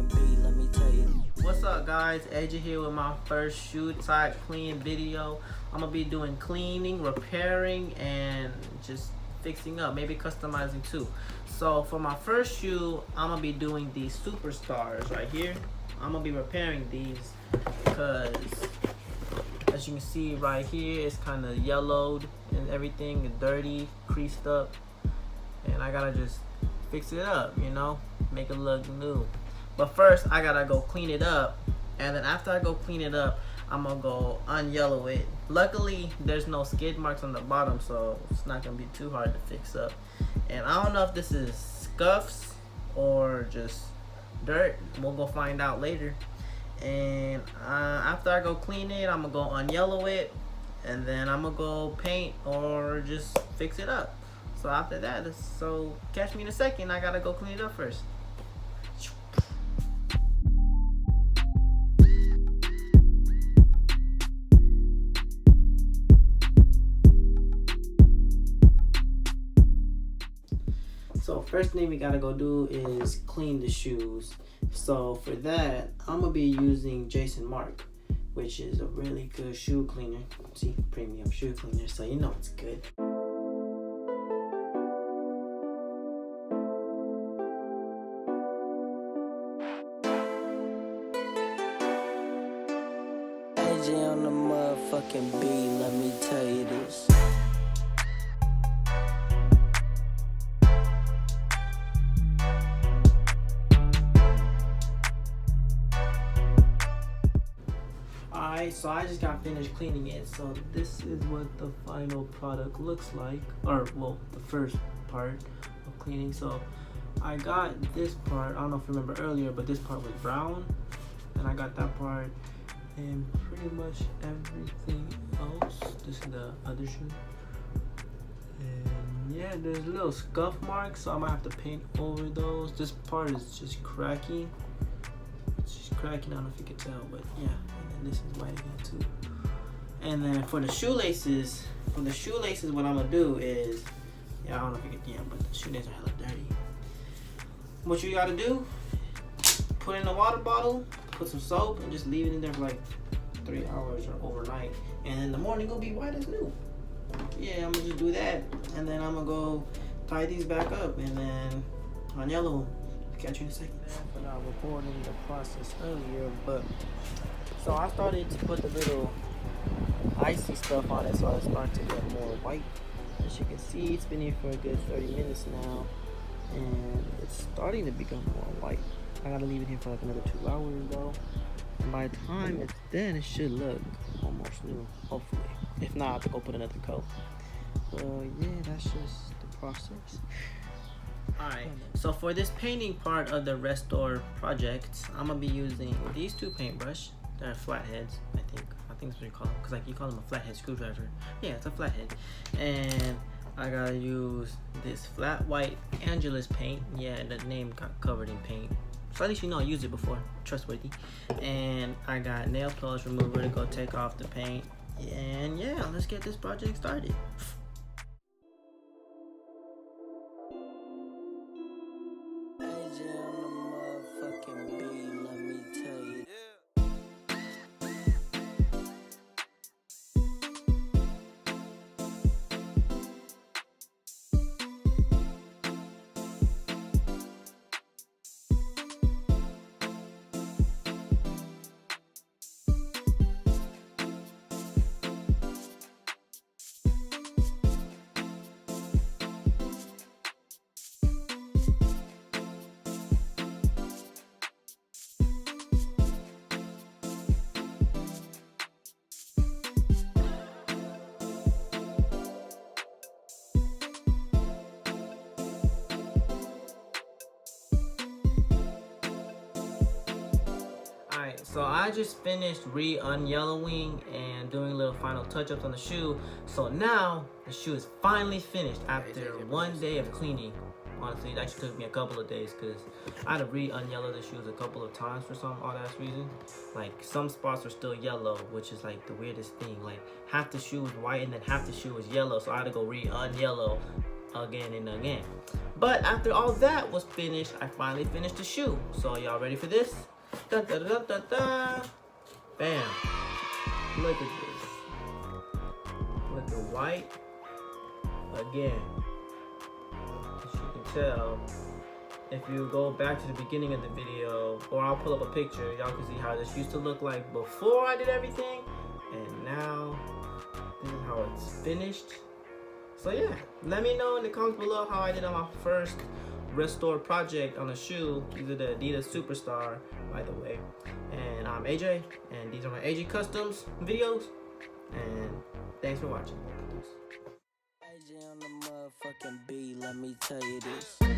beat, let me tell you. What's up, guys? AJ here with my first shoe type clean video. I'm gonna be doing cleaning, repairing, and just fixing up, maybe customizing too. So for my first shoe, I'm gonna be doing these superstars right here. I'm gonna be repairing these because as you can see right here, it's kind of yellowed and everything, and dirty, creased up, and I gotta just fix it up, you know, make it look new. But first I gotta go clean it up, and then after I go clean it up, I'm gonna go unyellow it. Luckily there's no skid marks on the bottom, so it's not gonna be too hard to fix up. And I don't know if this is scuffs or just dirt. We'll go find out later. And after I go clean it, I'm gonna go unyellow it, and then I'm gonna go paint or just fix it up. So after that, so catch me in a second. I gotta go clean it up first. So first thing we gotta go do is clean the shoes. So for that, I'm gonna be using Jason Mark, which is a really good shoe cleaner. See, premium shoe cleaner, so you know it's good. AJ on the motherfucking beat, let me tell you this. Alright, so I just got finished cleaning it. So this is what the final product looks like. Or, well, the first part of cleaning. So I got this part, I don't know if you remember earlier, but this part was brown. And I got that part. And pretty much everything else. This is the other shoe. And yeah, there's little scuff marks, so I might have to paint over those. This part is just cracking. It's just cracking, I don't know if you can tell, but yeah. And then this is white again too. And then for the shoelaces, what I'm gonna do is, yeah, I don't know if you can, yeah, but the shoelaces are hella dirty. What you gotta do, put in a water bottle, put some soap, and just leave it in there for like 3 hours or overnight. And in the morning, it'll be white as new. Yeah, I'm gonna just do that. And then I'm gonna go tie these back up and then on yellow. Catch you in a second. But I recording the process earlier, but so I started to put the little icy stuff on it, so I start to get more white. As you can see, it's been here for a good 30 minutes now, and it's starting to become more white. I gotta leave it here for like another 2 hours though, and by the time it's done, it should look almost new, hopefully. If not, I have to go put another coat. So yeah, that's just the process. Alright, so for this painting part of the restore project, I'm gonna be using these two paintbrushes. They're flatheads, I think that's what you call them, because like you call them a flathead screwdriver. Yeah, it's a flathead. And I gotta use this flat white Angelus paint. Yeah, the name got covered in paint, so at least you know I used it before, trustworthy. And I got nail polish remover to go take off the paint. And yeah, let's get this project started. So I just finished re-unyellowing and doing little final touch-ups on the shoe. So now the shoe is finally finished after 1 day of cleaning. Honestly, it actually took me a couple of days because I had to re-unyellow the shoes a couple of times for some odd ass reason. Like some spots are still yellow, which is like the weirdest thing. Like half the shoe was white and then half the shoe was yellow, so I had to go re-unyellow again and again. But after all that was finished, I finally finished the shoe. So y'all ready for this? Dun, dun, dun, dun, dun. Bam. Look at this. With the white. Again. As you can tell, if you go back to the beginning of the video, or I'll pull up a picture, y'all can see how this used to look like before I did everything. And now, this is how it's finished. So yeah, let me know in the comments below how I did on my first restore project on a shoe. These are the Adidas Superstar, by the way. And I'm AJ, and these are my AJ Customs videos. And thanks for watching. AJ on the motherfucking beat, let me tell you this.